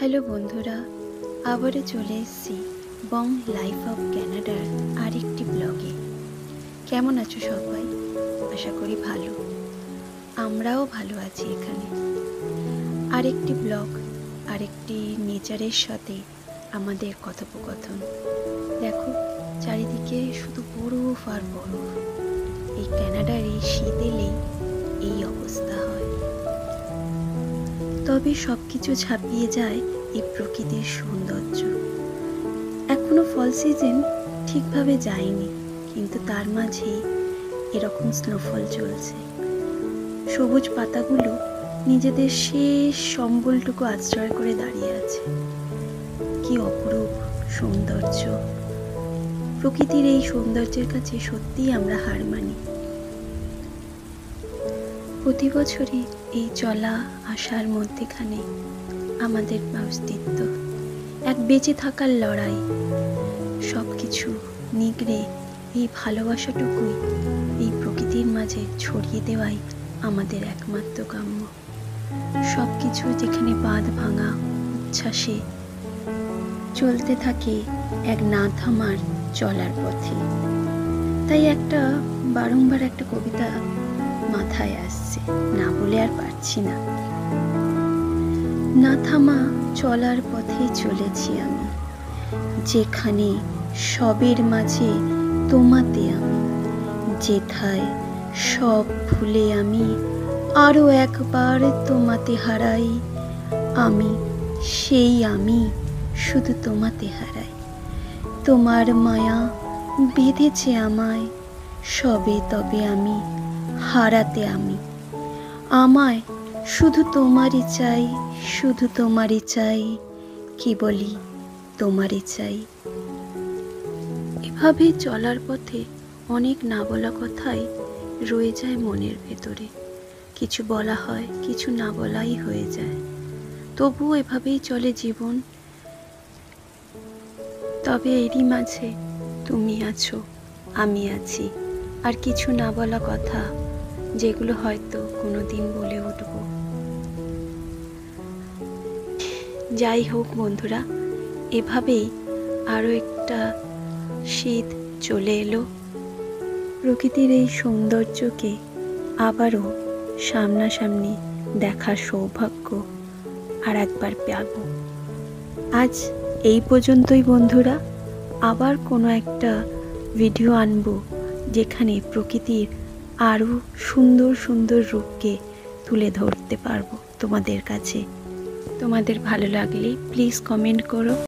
Hello বন্ধুরা, আবারও চলে এসেছি বং লাইফ অফ ক্যানাডার আরেকটি ব্লগে। কেমন আছো সবাই? আশা করি ভালো। আমরাও ভালো আছি এখানে। আরেকটি ব্লগ, আরেকটি নেচারের সাথে আমাদের কথোপকথন। দেখো, চারিদিকে শুধু বরফ আর বরফ। এই ক্যানাডার এই শীত এলেই এই অবস্থা হয়। তবে সব কিছু ছাপিয়ে যায় এই প্রকৃতির সৌন্দর্য। এখনো ফল সিজন ঠিকভাবে যায়নি, কিন্তু তার মাঝেই এরকম স্নোফল চলছে। সবুজ পাতাগুলো নিজেদের শেষ সম্বলটুকু আশ্রয় করে দাঁড়িয়ে আছে। কি অপরূপ সৌন্দর্য! প্রকৃতির এই সৌন্দর্যের কাছে সত্যিই আমরা হার মানি। প্রতি বছরই এই চলা আসার মধ্যেখানে আমাদের অস্তিত্ব, এক বেঁচে থাকার লড়াই। সব কিছু নিগড়ে এই ভালোবাসাটুকুই এই প্রকৃতির মাঝে ছড়িয়ে দেওয়াই আমাদের একমাত্র কাম্য। সব কিছু যেখানে বাঁধ ভাঙা উচ্ছ্বাসে চলতে থাকে এক না থামার চলার পথে। তাই বারংবার একটা কবিতা মাথায় আসছে, না বলে আর পারছি না। না থামা চলার পথে চলেছি আমি, যেখানে সবের মাঝে তোমাতে আমি, যেথায় সব ভুলে আমি আরো একবার তোমাতে হারাই। আমি সেই আমি, শুধু তোমাতে হারাই। তোমার মায়া বেঁধেছে আমায়, সবে তবে আমি হারাতে আমি। আমায় শুধু তোমারই চাই, শুধু তোমারই চাই, কি বলি তোমারই চাই। এভাবে চলার পথে অনেক না বলা কথাই রয়ে যায় মনের ভেতরে। কিছু বলা হয়, কিছু না বলাই হয়ে যায়। তবুও এভাবেই চলে জীবন। তবে এরই মাঝে তুমি আছো, আমি আছি, আর কিছু না বলা কথা, যেগুলো হয়তো কোনোদিন বলে উঠব। যাই হোক বন্ধুরা, এভাবেই আরও একটা শীত চলে এলো। প্রকৃতির এই সৌন্দর্যকে আবারও সামনাসামনি দেখার সৌভাগ্য আর একবার পাব। আজ এই পর্যন্তই বন্ধুরা। আবার কোনো একটা ভিডিও আনবো, যেখানে প্রকৃতির আরও সুন্দর সুন্দর রূপকে তুলে ধরতে পারবো তোমাদের কাছে। তোমাদের ভালো লাগলে প্লিজ কমেন্ট করো।